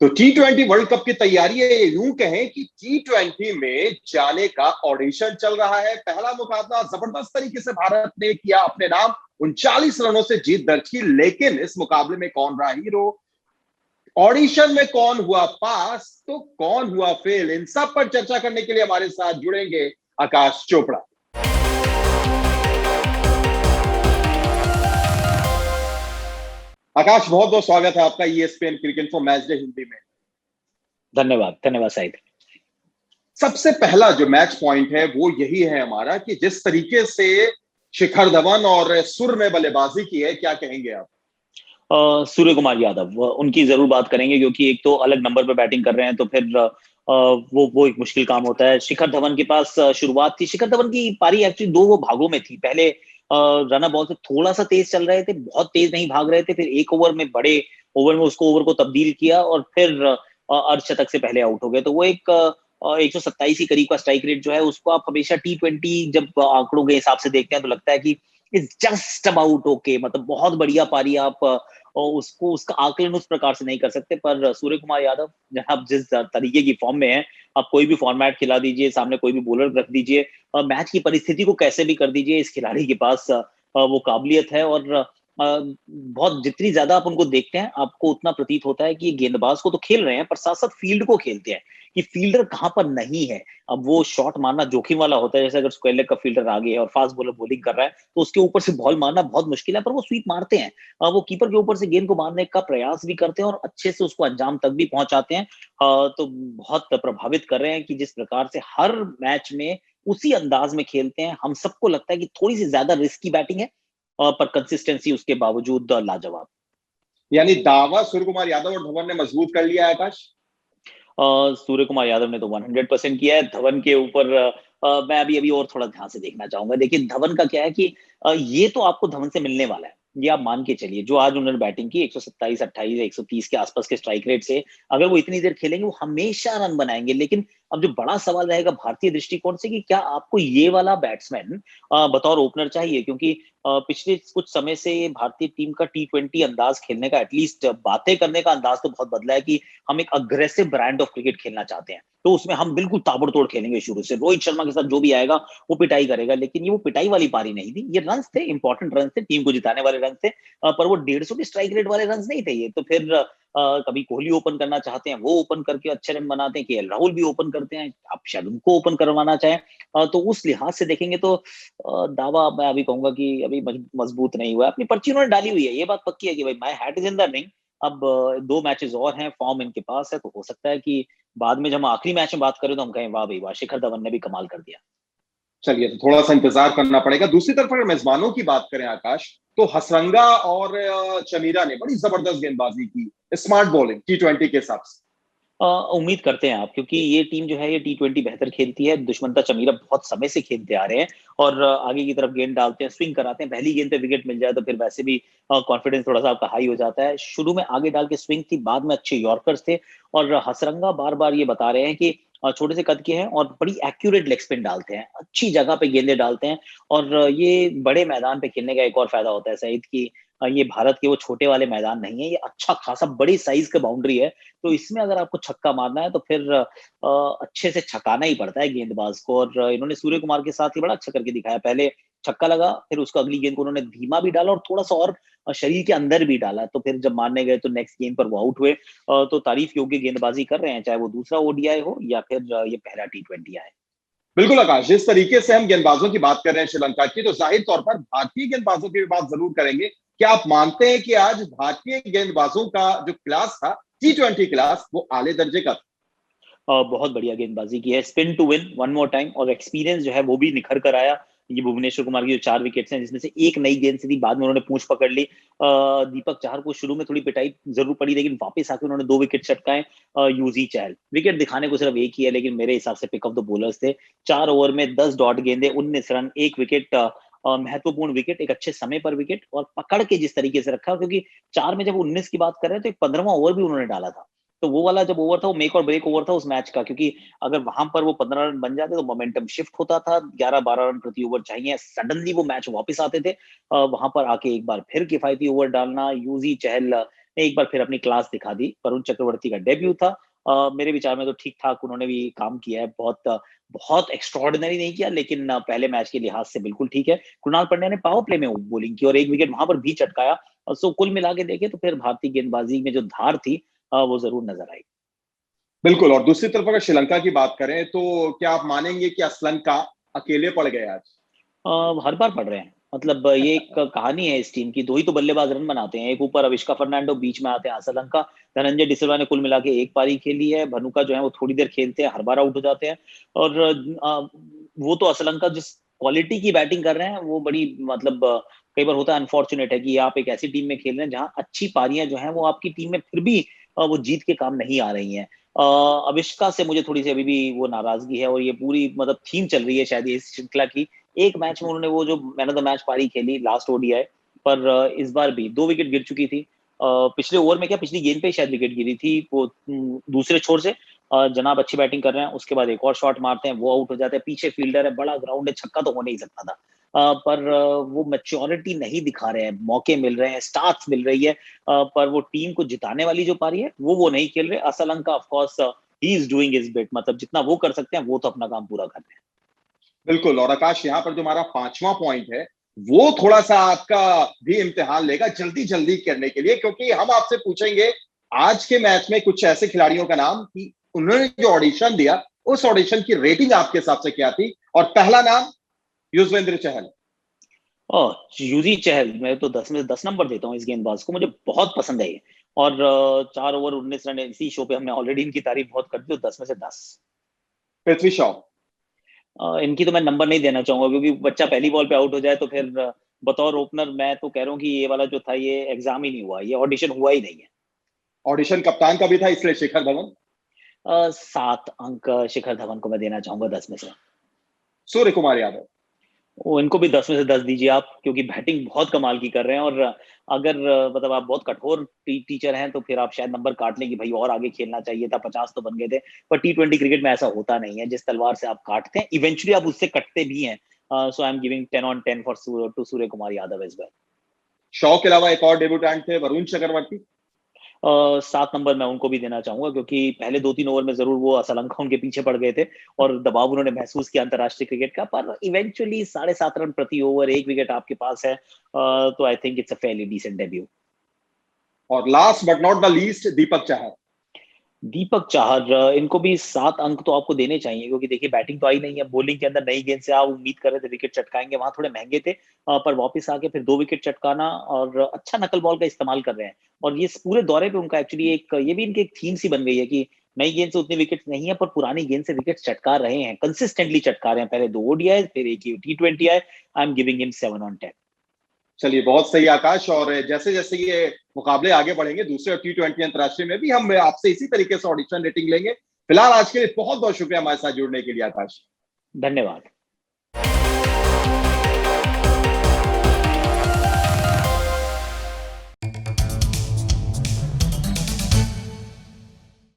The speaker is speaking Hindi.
तो T20 वर्ल्ड कप की तैयारी है, यूं कहें कि T20 में जाने का ऑडिशन चल रहा है। पहला मुकाबला जबरदस्त तरीके से भारत ने किया, अपने नाम 39 रनों से जीत दर्ज की। लेकिन इस मुकाबले में कौन रहा हीरो, ऑडिशन में कौन हुआ पास, तो कौन हुआ फेल, इन सब पर चर्चा करने के लिए हमारे साथ जुड़ेंगे आकाश चोपड़ा। आकाश, बहुत बहुत स्वागत है आपका ESPN cricket info match day Hindi में। धन्यवाद धन्यवाद साहिद। सबसे पहला जो मैच पॉइंट है वो यही है हमारा कि जिस तरीके से शिखर धवन और सुर ने बल्लेबाजी की है, क्या कहेंगे आप? सूर्य कुमार यादव, उनकी जरूर बात करेंगे क्योंकि एक तो अलग नंबर पर बैटिंग कर रहे हैं, तो फिर वो एक मुश्किल काम होता है। शिखर धवन के पास शुरुआत थी, शिखर धवन की पारी एक्चुअली दो भागों में थी। पहले रनर बॉल से थोड़ा सा तेज चल रहे थे, बहुत तेज नहीं भाग रहे थे, फिर एक ओवर में, बड़े ओवर में उसको ओवर को तब्दील किया और फिर अर्धशतक से पहले आउट हो गए। तो वो एक 127 के करीब का स्ट्राइक रेट जो है, उसको आप हमेशा T20 जब आंकड़ों के हिसाब से देखते हैं तो लगता है कि इट्स जस्ट अबाउट ओके, मतलब बहुत बढ़िया पारी। आप उसको, उसका आकलन उस प्रकार से नहीं कर सकते। पर सूर्य कुमार यादव, जहां जिस तरीके की फॉर्म में है, आप कोई भी फॉर्मेट खिला दीजिए, सामने कोई भी बॉलर रख दीजिए, मैच की परिस्थिति को कैसे भी कर दीजिए, इस खिलाड़ी के पास वो काबिलियत है। और बहुत जितनी ज्यादा आप उनको देखते हैं, आपको उतना प्रतीत होता है कि गेंदबाज को तो खेल रहे हैं, पर साथ साथ फील्ड को खेलते हैं कि फील्डर कहां पर नहीं है। अब वो शॉट मारना जोखिम वाला होता है, जैसे अगर स्क्वायर लेग का फील्डर आ गया और फास्ट बॉलर बॉलिंग कर रहा है तो उसके ऊपर से बॉल मारना बहुत मुश्किल है, पर वो स्वीप मारते हैं। वो कीपर के ऊपर से गेंद को मारने का प्रयास भी करते हैं और अच्छे से उसको अंजाम तक भी पहुंचाते हैं। तो बहुत प्रभावित कर रहे हैं कि जिस प्रकार से हर मैच में उसी अंदाज में खेलते हैं। हम सबको लगता है कि थोड़ी सी ज्यादा रिस्की बैटिंग है, पर कंसिस्टेंसी उसके बावजूद लाजवाब। यानी दावा सूर्य कुमार यादव और धवन ने मजबूत कर लिया है आकाश। सूर्य कुमार यादव ने तो 100% किया है। धवन के ऊपर मैं अभी अभी और थोड़ा ध्यान से देखना चाहूंगा। देखिए धवन का क्या है कि ये तो आपको धवन से मिलने वाला है, ये आप मान के चलिए। जो आज उन्होंने बैटिंग की 127, 28, 130 के आसपास के स्ट्राइक रेट से, अगर वो इतनी देर खेलेंगे वो हमेशा रन बनाएंगे। लेकिन अब जो बड़ा सवाल रहेगा भारतीय दृष्टिकोण से कि क्या आपको ये वाला बैट्समैन बतौर ओपनर चाहिए, क्योंकि पिछले कुछ समय से भारतीय टीम का T20 अंदाज खेलने का, एटलीस्ट बातें करने का अंदाज तो बहुत बदला है कि हम एक अग्रेसिव ब्रांड ऑफ क्रिकेट खेलना चाहते हैं। तो उसमें हम बिल्कुल ताबड़तोड़ खेलेंगे शुरू से, रोहित शर्मा के साथ जो भी आएगा वो पिटाई करेगा। लेकिन ये वो पिटाई वाली पारी नहीं थी, ये रन्स थे, इंपॉर्टेंट रन थे, टीम को जिताने वाले रन थे। पर वो 150 के स्ट्राइक रेट वाले रन नहीं थे ये। तो फिर कभी कोहली ओपन करना चाहते हैं, वो ओपन करके अच्छे रन बनाते हैं, KL राहुल भी ओपन करते हैं, आप शायद उनको ओपन करवाना चाहें। तो उस लिहाज से देखेंगे तो दावा मैं अभी कहूंगा कि अभी मजबूत नहीं हुआ है। अपनी पर्ची उन्होंने डाली हुई है, ये बात पक्की है कि भाई my hat is in the ring. अब 2 मैचेस और हैं, फॉर्म इनके पास है, तो हो सकता है कि बाद में जब हम आखिरी मैच में बात करें तो हम कहें वाह भाई वाह, शिखर धवन ने भी कमाल कर दिया। चलिए, तो थोड़ा सा इंतजार करना पड़ेगा। दूसरी तरफ अगर मेजबानों की बात करें आकाश, तो हसरंगा और चमीरा ने बड़ी जबरदस्त गेंदबाजी की, स्मार्ट बॉलिंग T20 के हिसाब से। उम्मीद करते हैं आप, क्योंकि ये टीम जो है ये T20 बेहतर खेलती है। दुष्मंता चमीरा बहुत समय से खेलते आ रहे हैं और आगे की तरफ गेंद डालते हैं, स्विंग कराते हैं। पहली गेंद पे विकेट मिल जाए तो फिर वैसे भी कॉन्फिडेंस थोड़ा सा आपका हाई हो जाता है। शुरू में आगे डाल के स्विंग थी, बाद में अच्छे यॉर्कर्स थे। और हसरंगा बार बार ये बता रहे हैं कि छोटे से कद के हैं और बड़ी एक्यूरेट लेग स्पिन डालते हैं, अच्छी जगह पे गेंदे डालते हैं। और ये बड़े मैदान पे खेलने का एक और फायदा होता है सईद की, ये भारत के वो छोटे वाले मैदान नहीं है, ये अच्छा खासा बड़ी साइज का बाउंड्री है। तो इसमें अगर आपको छक्का मारना है तो फिर अच्छे से छकाना ही पड़ता है गेंदबाज को। और इन्होंने सूर्य कुमार के साथ ही बड़ा अच्छा करके दिखाया। पहले छक्का लगा, फिर उसको अगली गेंद को उन्होंने धीमा भी डाला और थोड़ा सा और शरीर के अंदर भी डाला। तो फिर जब मारने गए तो नेक्स्ट गेंद पर वो आउट हुए। तो तारीफ योग्य गेंदबाजी कर रहे हैं, चाहे वो दूसरा ODI हो या फिर ये पहला T20 है। बिल्कुल आकाश, जिस तरीके से हम गेंदबाजों की बात कर रहे हैं श्रीलंका की, तो जाहिर तौर पर भारतीय गेंदबाजों की भी बात जरूर करेंगे। क्या आप मानते हैं कि आज भारतीय गेंदबाजों का जो क्लास था, T20 क्लास, वो आले दर्जे का था? बहुत बढ़िया गेंदबाजी की है, spin to win one more time, और एक्सपीरियंस जो है वो भी निखर कर आया। ये भुवनेश्वर कुमार की जो 4 विकेट्स हैं, जिसमें से एक नई गेंद से थी, बाद में उन्होंने पूंछ पकड़ ली। दीपक चाहर को शुरू में थोड़ी पिटाई जरूर पड़ी, लेकिन वापस आके उन्होंने 2 विकेट चटकाए। यूजी चहल विकेट दिखाने को सिर्फ एक ही है, लेकिन मेरे हिसाब से पिक ऑफ द बॉलर्स थे। 4 ओवर में 10 डॉट गेंदे, 19 रन, 1 विकेट, महत्वपूर्ण विकेट, एक अच्छे समय पर विकेट, और पकड़ के जिस तरीके से रखा, क्योंकि 4 में जब 19 की बात कर रहे हैं तो एक 15वां ओवर भी उन्होंने डाला था। तो वो वाला जब ओवर था वो मेक और ब्रेक ओवर था उस मैच का, क्योंकि अगर वहां पर वो 15 रन बन जाते तो मोमेंटम शिफ्ट होता था। 11-12 रन प्रति ओवर चाहिए, सडनली वो मैच वापस आते थे। वहां पर आके एक बार फिर किफायती ओवर डालना, यूजी चहल ने एक बार फिर अपनी क्लास दिखा दी। वरुण चक्रवर्ती का डेब्यू था, मेरे विचार में तो ठीक-ठाक उन्होंने भी काम किया है, बहुत एक्स्ट्राऑर्डिनरी नहीं किया, लेकिन पहले मैच के लिहाज से बिल्कुल ठीक है। कृणाल पंड्या ने पावर प्ले में बॉलिंग की और 1 विकेट वहाँ पर भी चटकाया। सो कुल मिला के देखें तो फिर भारतीय गेंदबाजी में जो धार थी वो ज़रूर नज़र आई। बिल्कुल। और दूसरी तरफ अगर श्रीलंका की बात करें तो क्या आप मानेंगे कि श्रीलंका अकेले पड़ गए आज? हर बार पढ़ रहे हैं। मतलब ये एक कहानी है इस टीम की, 2 ही तो बल्लेबाज रन बनाते हैं, एक ऊपर अविष्का फर्नांडो, बीच में आते हैं असलंका। धनंजय डिसिल्वा ने कुल मिला के 1 पारी खेली है, भनुका जो है वो थोड़ी देर खेलते हैं, हर बार आउट हो जाते हैं। और वो तो असलंका जिस क्वालिटी की बैटिंग कर रहे हैं, वो बड़ी मतलब कई बार होता है अनफॉर्चुनेट है कि आप एक ऐसी टीम में खेल रहे हैं जहाँ अच्छी पारियां जो हैं वो आपकी टीम में फिर भी वो जीत के काम नहीं आ रही हैं। अविष्का से मुझे थोड़ी सी अभी भी वो नाराजगी है और ये पूरी मतलब थीम चल रही है शायद इस श्रृंखला की। एक मैच में उन्होंने वो जो मैन ऑफ द मैच पारी खेली लास्ट ओडीआई पर, इस बार भी 2 विकेट गिर चुकी थी। पिछले ओवर में क्या पिछली गेंद पे शायद विकेट गिरी थी वो, दूसरे छोर से जनाब अच्छी बैटिंग कर रहे हैं, उसके बाद एक और शॉट मारते हैं, वो आउट हो जाते हैं, पीछे फील्डर है, बड़ा ग्राउंड है, छक्का तो हो नहीं सकता था। पर वो मैच्योरिटी नहीं दिखा रहे हैं, मौके मिल रहे हैं, स्टार्ट्स मिल रही है, पर वो टीम को जिताने वाली जो पारी है वो नहीं खेल रहे। Asalanka of course he is doing his bit, मतलब जितना वो कर सकते हैं वो तो अपना काम पूरा कर रहे हैं। बिल्कुल। और आकाश, यहाँ पर जो हमारा 5वां पॉइंट है वो थोड़ा सा आपका भी इम्तिहान लेगा जल्दी जल्दी करने के लिए, क्योंकि हम आपसे पूछेंगे आज के मैच में कुछ ऐसे खिलाड़ियों का नाम कि उन्होंने जो ऑडिशन दिया उस ऑडिशन की रेटिंग आपके हिसाब से क्या थी। और पहला नाम युजवेंद्र चहल। ओह! यूजी चहल, मैं तो 10 में से 10 नंबर देता हूँ इस गेंदबाज को, मुझे बहुत पसंद है ये। और 4 ओवर 19 रन इसी शो पे हमने ऑलरेडी इनकी तारीफ बहुत कर दी, तो 10 में से 10। पृथ्वी शॉ। इनकी तो मैं नंबर नहीं देना चाहूंगा क्योंकि बच्चा पहली बॉल पे आउट हो जाए तो फिर बतौर ओपनर मैं तो कह रहा हूँ कि ये वाला जो था ये एग्जाम ही नहीं हुआ, ये ऑडिशन हुआ ही नहीं है। ऑडिशन कप्तान का भी था, इसलिए शिखर धवन। 7 अंक शिखर धवन को मैं देना चाहूंगा 10 में से। सूर्य कुमार यादव। वो इनको भी 10 में से 10 दीजिए आप, क्योंकि बैटिंग बहुत कमाल की कर रहे हैं। और अगर मतलब आप बहुत कठोर टीचर हैं तो फिर आप शायद नंबर काट लें कि भाई और आगे खेलना चाहिए था, 50 तो बन गए थे। पर T20 क्रिकेट में ऐसा होता नहीं है, जिस तलवार से आप काटते हैं इवेंचुअली आप उससे कटते भी हैं। So I am giving 10 on 10 for to Surya Kumar Yadav as well. Shaw के अलावा एक और डेब्यूटेंट थे, वरुण चक्रवर्ती। 7 नंबर मैं उनको भी देना चाहूंगा क्योंकि पहले 2-3 ओवर में जरूर वो असलंका उनके पीछे पड़ गए थे और दबाव उन्होंने महसूस किया अंतरराष्ट्रीय क्रिकेट का, पर इवेंचुअली 7.5 रन प्रति ओवर, 1 विकेट आपके पास है, तो I think it's a fairly decent debut. और last but not the least, Deepak Chahar. Deepak Chahar, इनको भी 7 अंक तो आपको देने चाहिए क्योंकि देखिए बैटिंग तो आई नहीं है, बॉलिंग के अंदर नई गेंद से आप उम्मीद कर रहे थे विकेट चटकाएंगे, वहां थोड़े महंगे थे, पर वापस आके फिर 2 विकेट चटकाना और अच्छा नकल बॉल का इस्तेमाल कर रहे हैं। और ये पूरे दौरे पे उनका एक्चुअली एक ये भी इनकी एक थीम सी बन गई है कि नई गेंद से उतने विकेट नहीं है पर पुरानी गेंद से विकेट चटका रहे हैं, कंसिस्टेंटली चटका रहे हैं। पहले 2 ओडीआई फिर एक T20 आए। आई एम गिविंग हिम 7 ऑन 10। चलिए, बहुत सही आकाश। और जैसे जैसे ये मुकाबले आगे बढ़ेंगे दूसरे T20 अंतर्राष्ट्रीय में भी, हम आपसे इसी तरीके से ऑडिशन रेटिंग लेंगे। फिलहाल आज के लिए बहुत बहुत शुक्रिया हमारे साथ जुड़ने के लिए आकाश। धन्यवाद।